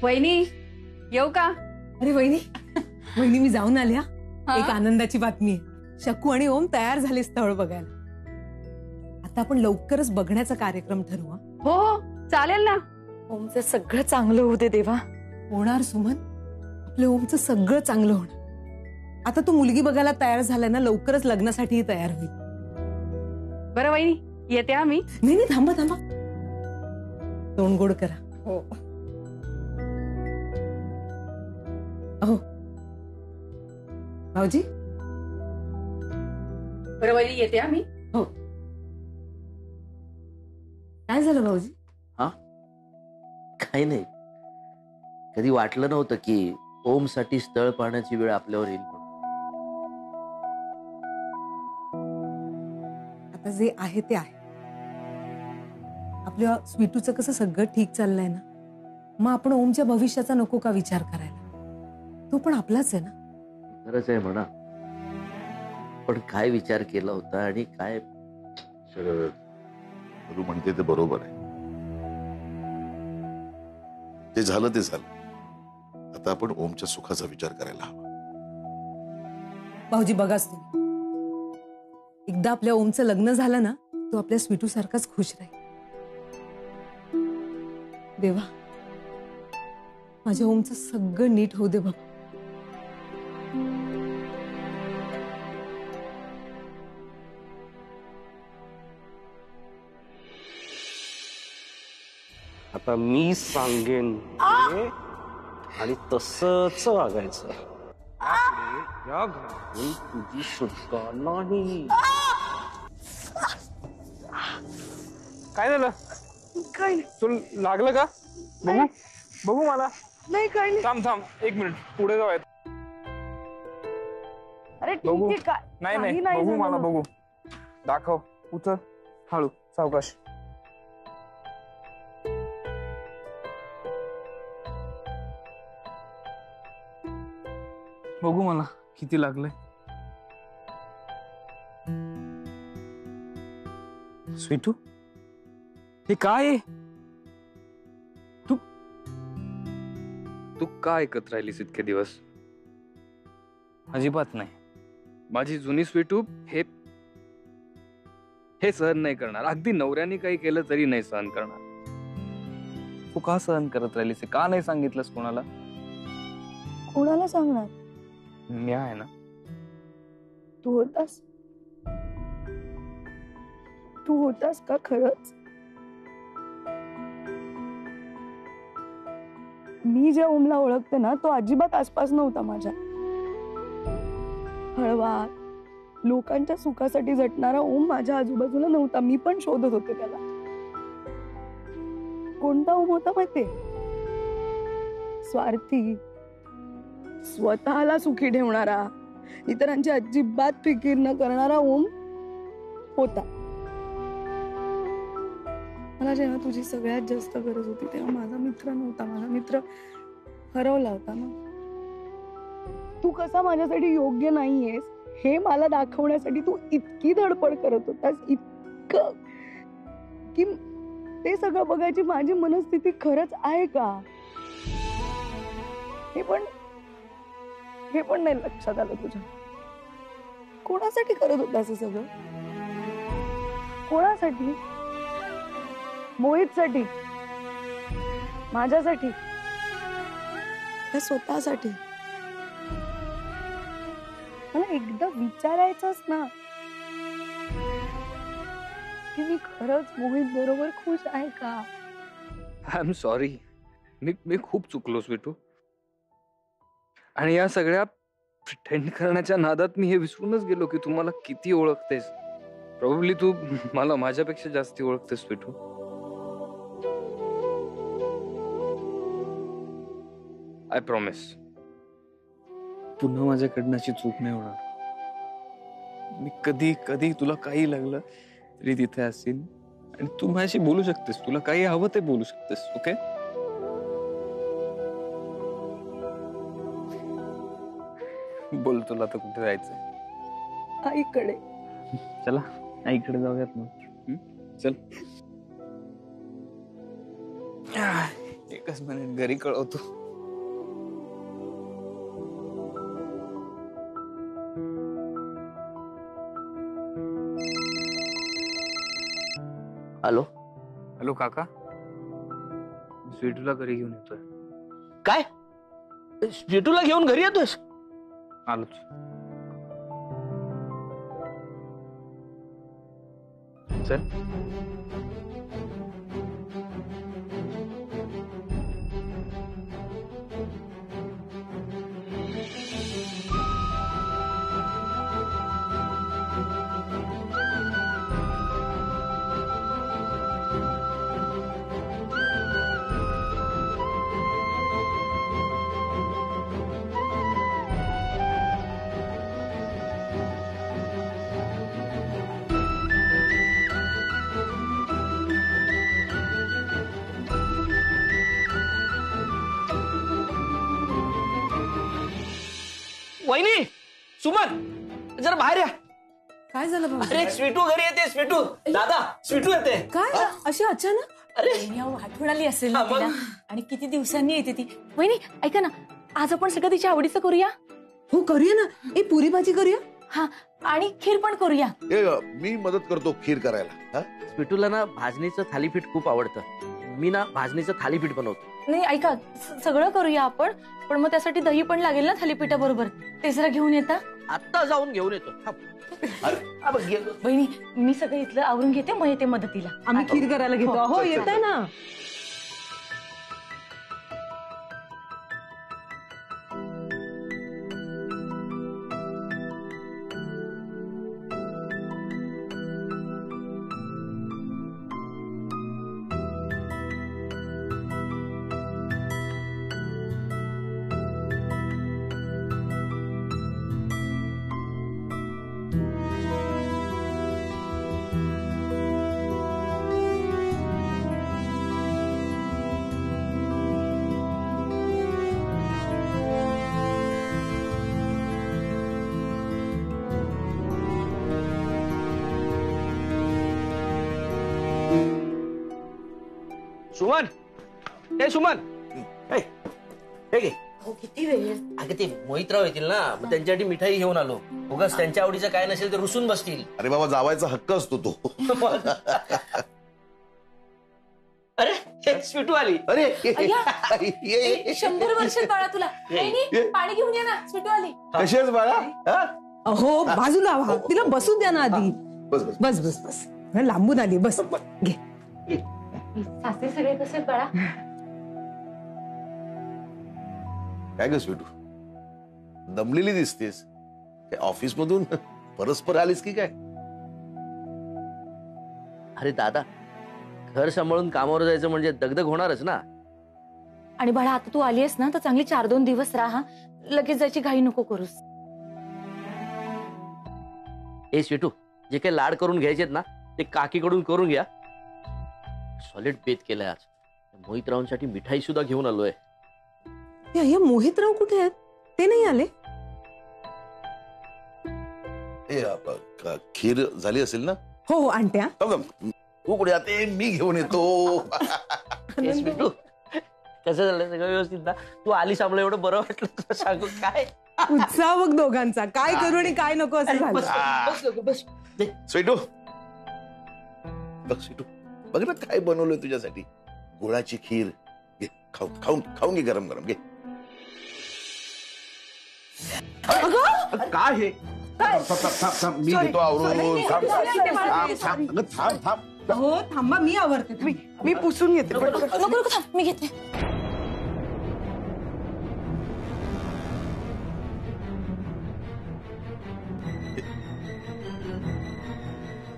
वहिनी येऊ का? अरे वहिनी वहिनी मी जाऊन आल्या. एक आनंदाची बातमी आहे. शकू आणि ओम तयार झाले स्थळ बघायला. आता आपण लवकरच बघण्याचा कार्यक्रम ठरवू. हो चालेल ना. ओमचं सगळं चांगलं होते देवा. होणार सुमन, आपल्या ओमचं सगळं चांगलं होणार. आता तू मुलगी बघायला तयार झालाय ना, लवकरच लग्नासाठीही तयार होईल. बरं वहिनी येते आम्ही. नाही नाही थांबा थांबा, तोंड गोड करा. हो अहो भाऊजी. बरं वहिनी येते आम्ही. हो. काय झालं भाऊजी? हा काही नाही. कधी वाटलं नव्हतं की ओम साठी स्थळ पाहण्याची वेळ आपल्यावर येईल. आता जे आहे ते आहे. आपल्या स्वीटूचं कसं सगळं ठीक चाललंय ना, मग आपण ओमच्या भविष्याचा नको का विचार करायला? तो पण आपलाच आहे ना. खरंच आहे म्हणा, पण काय विचार केला होता आणि काय. तू म्हणते ते बरोबर आहे. ते झालं ते झालं. आता आपण ओमच्या सुखाचा विचार करायला हवा. भाऊजी बघाच तुम्ही, एकदा आपल्या ओमचं लग्न झालं ना, तो आपल्या स्वीटू सारखाच खुश राहील. देवा माझ्या ओमचं सगळं नीट होऊ दे बाबा. आता मी सांगेन ते आणि तसंच वागायचं. या घरातून तुझी सुटका नाही. काय झालं? काय तुला लागलं का? बघू बघू मला. नाही काय नाही. थांब थांब एक मिनिट, पुढे जाऊयात. अरे बघू. ठीक आहे. नाही काही नाही बघू झालं. मला बघू. दाखव. उतर हळू सावकाश. बघू मला किती लागलंय. स्वीटू हे काय आहे? तू का ऐकत राहिलीस इतके दिवस? अजिबात नाही. माझी जुनी स्वीटू हे सहन नाही करणार. अगदी नवऱ्याने काही केलं तरी नाही सहन करणार. तू का सहन करत राहिलीस? का नाही सांगितलंस कोणाला? कोणाला सांगणार? मी आहे ना. तू होतास का खरंच? मी ज्या ओमला ओळखते ना, तो अजिबात आसपास नव्हता माझ्या. हळवा लोकांच्या सुखासाठी झटणारा ओम माझ्या आजूबाजूला नव्हता. मी पण शोधत होते त्याला. कोणता ओम होता माहितीये? स्वार्थी, स्वतःला सुखी ठेवणारा, इतरांची अजिबात फिकीर न करणारा ओम होता. मला जेव्हा तुझी सगळ्यात जास्त गरज होती तेव्हा माझा मित्र नव्हता. माझा मित्र हरवला होता ना. तू कसा माझ्यासाठी योग्य नाहीयेस हे मला दाखवण्यासाठी तू इतकी धडपड करत होतास, इतकं की ते सगळं बघायची माझी मनस्थिती खरंच आहे का हे पण नाही लक्षात आलं तुझ्या. कोणासाठी करत होतास हे सगळं? कोणासाठी? मोहितसाठी? माझ्यासाठी? का स्वतःसाठी? मला एकदा विचारायचंच ना की मी खरंच मोहित बरोबर खुश आहे का? I am sorry. मी खूप चुकलो स्वीटू. आणि या सगळ्या प्रिटेंड करण्याच्या नादात मी हे विसरूनच गेलो की तू मला किती ओळखतेस. प्रोबेबली तू मला माझ्यापेक्षा जास्ती ओळखतेस स्वीटू. आय प्रॉमिस पुन्हा माझ्याकडनं अशी चूक नाही होणार. मी कधी कधी तुला काही लागलं तरी तिथे असेल आणि तू माझ्याशी बोलू शकतेस. तुला काही हवं ते बोलू शकतेस. ओके? बोल, तुला आता कुठे जायचंय? आईकडे. चला आईकडे जाऊयात मग. चल. एकच मिनिट, घरी कळवतो. हॅलो. हॅलो काका, स्वीटूला घरी घेऊन येतोय. काय स्वीटूला घेऊन घरी येतोस? आलोच. चल. वहिनी, सुमन, जरा बाहेर या. काय झालं बाबा? अरे स्वीटू घरी येते. स्वीटू दादा, स्वीटू येते. काय अशी अचानक? अरे आठवण आली असेल ना हा, मग? तिला. आणि किती दिवसांनी येते ती. वहिनी ऐका ना, आज आपण सगळं तिच्या आवडीचं करूया. हो करूया ना. ए पुरी भाजी करूया. हा, आणि खीर पण करूया. मी मदत करतो खीर करायला. हा? स्वीटूला ना भाजणीचं थालीपीठ खूप आवडतं. मी ना भाजणीचं थालीपीठ बनवतो. नाही ऐका, सगळं करूया आपण, पण मग त्यासाठी दही पण लागेल ना थालीपीठा बरोबर. ते जरा घेऊन येता. आता जाऊन घेऊन येतो. बहिणी, मी सगळं इथलं आवरून घेते, मग येते मदतीला. आम्ही खीर करायला घेतो. हो येत आहे ना. सुमन, ए सुमन, हे घे. किती वेळ? अगं ते मोहितराव येतील ना, मग त्यांच्यासाठी मिठाई घेऊन आलो. उगाच त्यांच्या आवडीचं काय नसेल तर रुसून बसतील. अरे बाबा, जावायचा हक्क असतो तो. अरे स्वीटू आली. अरे अय्या, 100 वर्ष बाळा तुला. वहिनी, पाणी घेऊन ये ना, स्वीटू आली. कशी आहेस बाळा? हा? हो बाजूला व्हा. तिला बसू द्या ना आधी. बस बस बस बस बस. लांबून आली. बस घे. सासरे सगळे कसे आहेत बाळा? काय ग स्वीटू, दमलेली दिसतेस. ऑफिस मधून परस्पर आलीस की काय? अरे दादा, घर सांभाळून कामावर जायचं म्हणजे दगदग होणारच ना. आणि बाळा, आता तू आली आहेस ना, तर चांगली 4-2 दिवस राहा. लगेच जायची घाई नको करूस. ए स्वीटू, जे काही लाड करून घ्यायचेत ना, ते काकीकडून करून घ्या. सॉलिड बेत केलाय आज. मोहितरावांसाठी मिठाई सुद्धा घेऊन आलोय. या मोहितराव कुठे आहेत? ते नाही आले. खीर झाली असेल ना? हो हो आणत्या. तू कुठे जाते? मी घेऊन येतो. ए स्वीटू, कसं झालं सगळं व्यवस्थित ना? तू आली सामलं एवढं बरं वाटलं. तुला सांगू काय उत्साह बघ दोघांचा. काय करू आणि काय नको असं झालं. बस. स्वीटू बघ, स्वीटू बघ ना काय बनवलंय तुझ्यासाठी. गुळाची खीर घे. खाऊन घे. गरम गरम घे. काय हे? मी घेतो आवरून. थांब. हो थांबा, मी आवरते. मी पुसून घेते. नको थांब, मी घेते.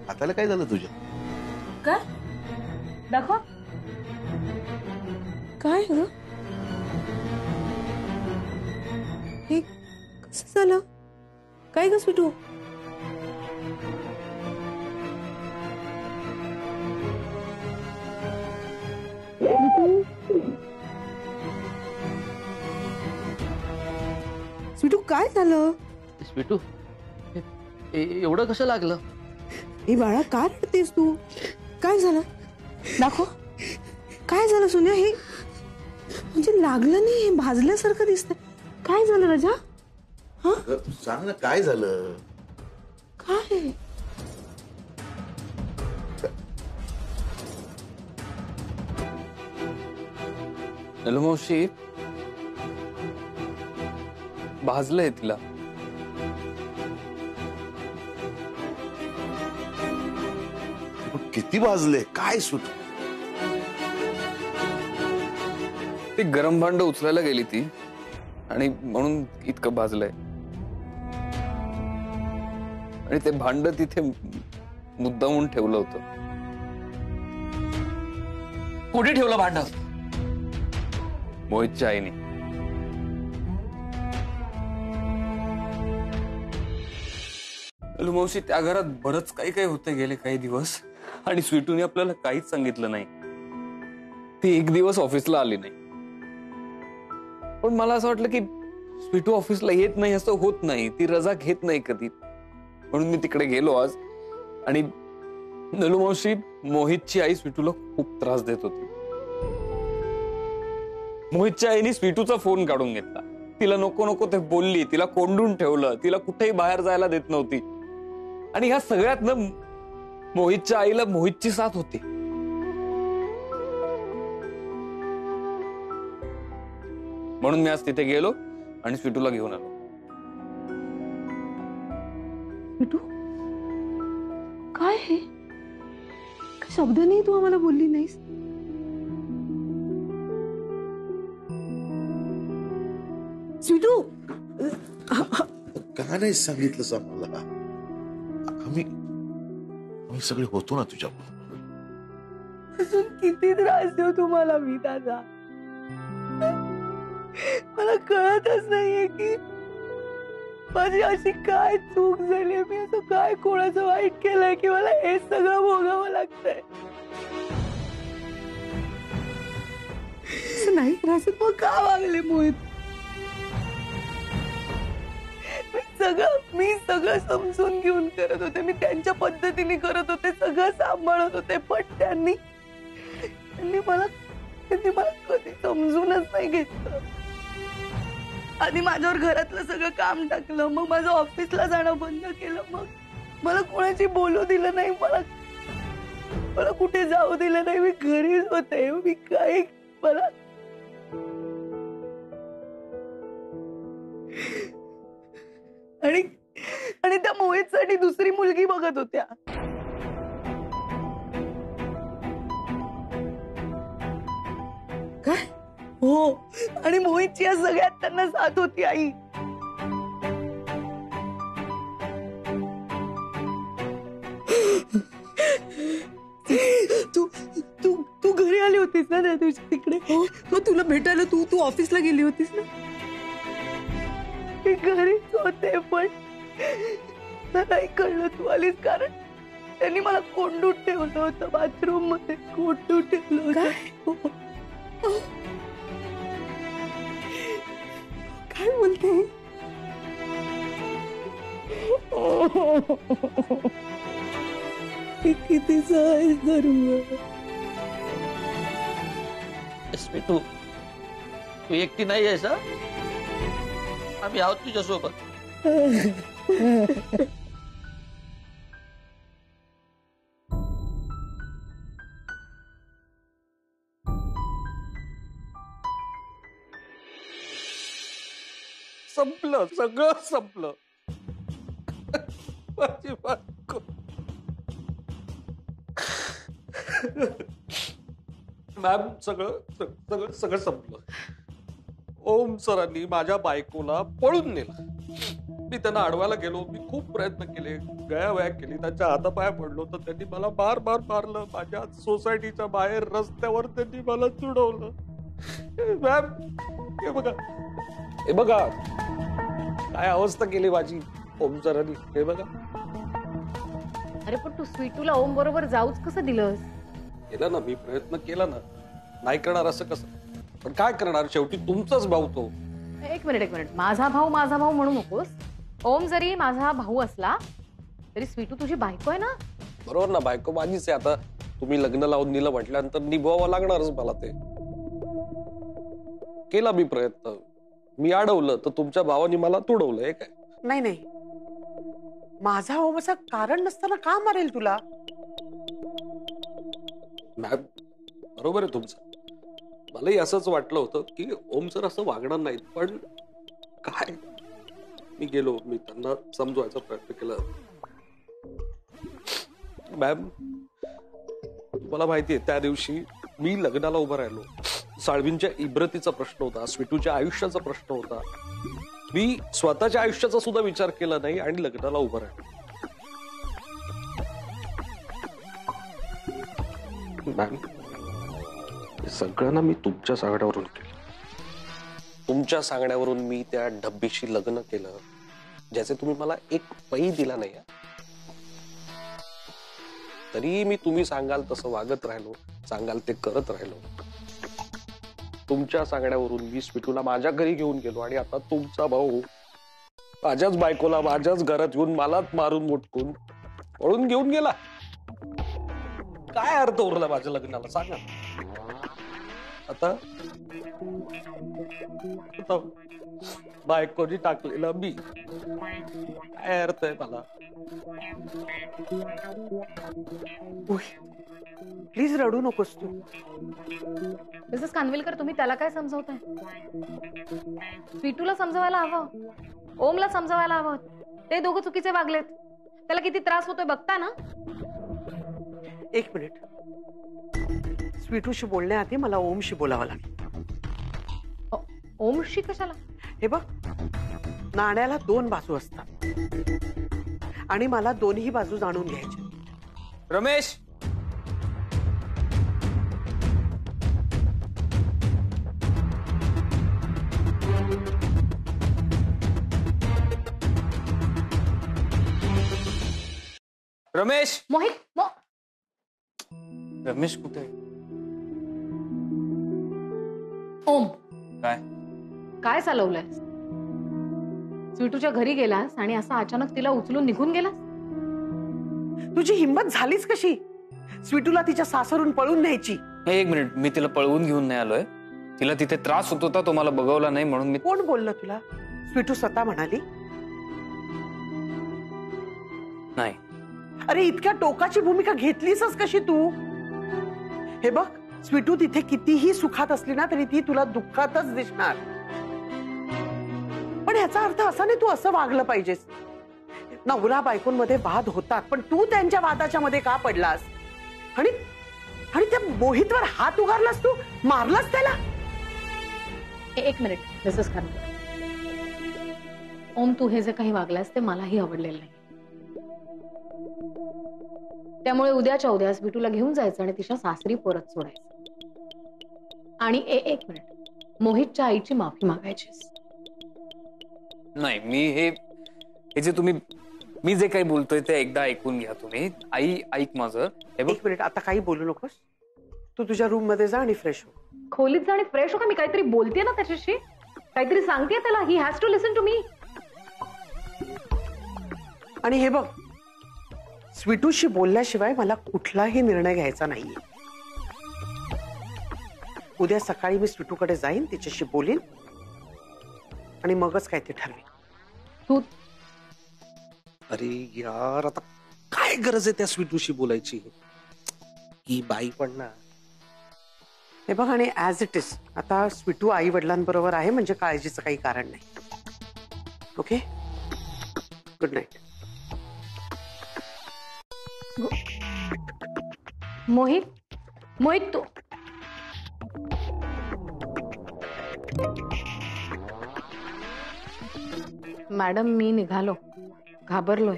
हाताला काय झालं तुझ्या? काय? दाखव. काय ग? हे कसं झालं? काय ग स्वीटू? स्वीटू काय झालं? स्वीटू, एवढं कसं लागलं? ए बाळा, काय रडतेस तू? काय झालं? दाखव. काय झालं सोन्या? म्हणजे लागलं नाही, हे भाजल्यासारखं दिसतंय. काय झालं राजा? अगं, सांग ना काय झालं. काय? हॅलो मावशी, भाजलंय तिला. किती भाजले, काय सुट. ती गरम भांड उचलायला गेली ती आणि म्हणून इतकं भाजलंय. आणि ते भांड तिथे मुद्दामून ठेवलं होतं. कुठे ठेवलं भांड? मोहितच्या आईने. मावशी, त्या घरात बरंच काही काही होतं गेले काही दिवस, आणि स्वीटूने आपल्याला काहीच सांगितलं नाही. ती एक दिवस ऑफिसला आली नाही. पण मला असं वाटलं की स्वीटू ऑफिसला येत नाही असं होत नाही, ती रजा घेत नाही कधी. म्हणून मी तिकडे गेलो आज. आणि नलू मावशी, मोहितची आई स्वीटूला खूप त्रास देत होती. मोहितच्या आईने स्वीटूचा फोन काढून घेतला. तिला नको नको ते बोलली, तिला कोंडून ठेवलं, तिला कुठेही बाहेर जायला देत नव्हती. आणि ह्या सगळ्यात ना मोहितच्या आईला मोहितची साथ होती. म्हणून मी आज तिथे गेलो आणि स्वीटूला घेऊन आलो. स्वीटू, काय हे? काय शब्द नाही तू आम्हाला बोलली नाहीस? स्वीटू, का नाही सांगितलंस आम्हाला? आम्ही सगळे होतो ना तुझ्या बरोबर. अजून किती त्रास देऊ तुम्हाला मी दादा? मला कळतच नाहीये की माझी अशी काय चूक झाली. मी असं काय कोणाचं वाईट केलंय की मला हे सगळं भोगावं लागतंय? नाही करायचं मग का वागले मोहित? मी सगळं समजून घेऊन करत होते, मी त्यांच्या पद्धतीने करत होते, सगळं सांभाळत होते. पण त्यांनी मला कधी समजूनच नाही घेतलं. आधी माझ्यावर घरातलं सगळं काम टाकलं, मग माझं ऑफिसला जाणं बंद केलं, मग मला कोणाची बोलू दिलं नाही, मला कुठे जाऊ दिलं नाही. मी घरीच होते. मी काय मला आणि त्या मोहितसाठी दुसरी मुलगी बघत होत्या. काय? हो, आणि मोहितची या सगळ्यात त्यांना साथ होती आई. तू घरी आली होतीस ना त्या दिवशी तिकडे? हो, तुला भेटायला तू ऑफिसला गेली होतीस ना? घरीच होते, पण नाही कळलं तू आलीस, कारण त्यांनी मला कोंडून ठेवलं होतं. बाथरूम मध्ये कोंडून ठेवलं होतं. काय बोलते? किती सहन करू? तू एकटी नाही आहेस, आम्ही आहोत तुझ्यासोबत. संपलं, सगळं संपलं. माझी बायको. मॅम, सगळं संपलं. ओम सरांनी माझ्या बायकोला पळून नेलं. मी त्यांना अडवायला गेलो, मी खूप प्रयत्न केले, गयावया केली, त्यांच्या हातापाया पडलो, तर त्यांनी मला बार मारलं. माझ्या सोसायटीच्या बाहेर रस्त्यावर त्यांनी मला तुडवलं. मॅम, हे बघा काय अवस्था केली माझी ओम सरांनी. हे बघा. अरे पण तू स्वीटूला ओम बरोबर जाऊच कसं दिलंस? केलं ना, मी प्रयत्न केला ना. नाही करणार असं कसं? पण काय करणार, शेवटी तुमचाच भाऊ तो. एक मिनिट, माझा भाऊ म्हणू नकोस. ओम जरी माझा भाऊ असला तरी स्वीटू तुझी बायको आहे ना? बरोबर ना, बायको माझीच आहे. आता तुम्ही लग्न लावून दिलं म्हटल्यानंतर निभावावं लागणारच मला ते. केला मी प्रयत्न, मी अडवलं तर तुमच्या भावानी मला तोडवलं. हे काय? नाही नाही, माझा ओम असं कारण नसताना का मारेल तुला? मॅम बरोबर आहे तुमचं. मलाही असंच वाटलं होतं की ओम सर असं वागणार नाहीत, पण काय, मी गेलो, मी त्यांना समजवायचा प्रयत्न केला. मॅम तुम्हाला माहितीये त्या दिवशी मी लग्नाला उभं राहिलो. साळवींच्या इब्रतीचा प्रश्न होता, स्वीटूच्या आयुष्याचा प्रश्न होता. मी स्वतःच्या आयुष्याचा सुद्धा विचार केला नाही आणि लग्नाला उभं राहिलो. मॅम हे सगळं ना मी तुमच्या सांगण्यावरून केलं. तुमच्या सांगण्यावरून मी त्या डब्बीशी लग्न केलं, ज्याचे तुम्ही मला एक पै दिला नाही. तरी मी तुम्ही सांगाल तसं वागत राहिलो, सांगाल ते करत राहिलो. तुमच्या सांगण्यावरून मी स्वीटूला माझ्या घरी घेऊन गेलो आणि आता तुमचा भाऊ माझ्याच बायकोला माझ्याच घरात येऊन मलाच मारून मोटकून पळून घेऊन गेला. काय अर्थ उरला माझ्या लग्नाला सांगा. आता बायकोनी टाकलेला मी, काय अर्थ आहे मला? प्लीज रडू नकोस तू. मिसेस खानविलकर, तुम्ही त्याला काय समजवताय? स्वीटूला समजवायला हवं, ओमला समजवायला हवं. ते दोघं चुकीचे वागलेत. त्याला किती त्रास होतोय बघता ना. एक मिनिट, स्वीटूशी बोलण्याआधी मला ओमशी बोलावं लागेल. ओमशी कशाला? हे बघ, नाण्याला दोन बाजू असतात आणि मला दोन्ही बाजू जाणून घ्यायच्या. रमेश, रमेश, मोहित, रमेश कुठे आहे? ओम काय काय चालवलंय? स्वीटूच्या घरी गेलास आणि असं अचानक तिला उचलून निघून गेलास? तुझी हिंमत झालीच कशी स्वीटूला तिच्या सासरून पळून न्यायची? एक मिनिट, मी तिला पळवून घेऊन नाही आलोय. तिला तिथे त्रास होत होता, तो मला बघवला नाही म्हणून मी. कोण बोललं तुला? स्वीटू स्वतः म्हणाली? नाही. अरे इतक्या टोकाची भूमिका घेतलीसच कशी तू? हे बघ, स्वीटू तिथे कितीही सुखात असली ना तरी ती तुला दुःखातच दिसणार. पण याचा अर्थ असा नाही तू असं वागलं पाहिजेस. नवरा बायकोंमध्ये वाद होतात, पण तू त्यांच्या वादाच्या मध्ये का पडलास? आणि आणि त्या मोहितवर हात उगारलास, तू मारलास त्याला. एक मिनिट मिसेस खानविलकर, ओम तू हे जे काही वागलास ते मलाही आवडलेलं नाही. त्यामुळे उद्याच्या उद्या स्वीटूला घेऊन जायचं आणि तिच्या सासरी परत सोडायचं. आणि एक मिनिट, मोहितच्या आईची माफी मागायचीस. नाही, मी जे तुम्ही, मी जे काही बोलतोय ते एकदा ऐकून घ्या तुम्ही. आई ऐक माझं. एक मिनिट, आता काही बोलू नकोस. तू तुझ्या रूम मध्ये जा आणि फ्रेश हो. खोलीत जा आणि फ्रेश हो का? मी काहीतरी बोलतेय ना त्याच्याशी, काहीतरी सांगते त्याला. He has to listen to me. आणि हे बघ, स्वीटूशी बोलल्याशिवाय मला कुठलाही निर्णय घ्यायचा नाहीये. उद्या सकाळी मी स्वीटूकडे जाईन, तिच्याशी बोलीन आणि मगच काय ते ठरवेन. तू अरे यार, आता काय गरज आहे त्या स्वीटूशी बोलायची? ही बाई पण ना. हे बघ, आणि ऍज इट इज आता स्वीटू आई वडिलांबरोबर आहे म्हणजे काळजीचं काही कारण नाही. Okay, good night. मोहित तू मॅडम, मी निघालो, घाबरलोय.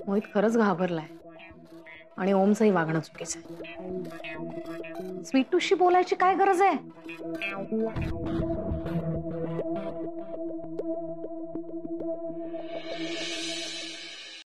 मोहित खरंच घाबरलाय आणि ओमचंही वागणं चुकीचं आहे. स्वीटूशी बोलायची काय गरज आहे?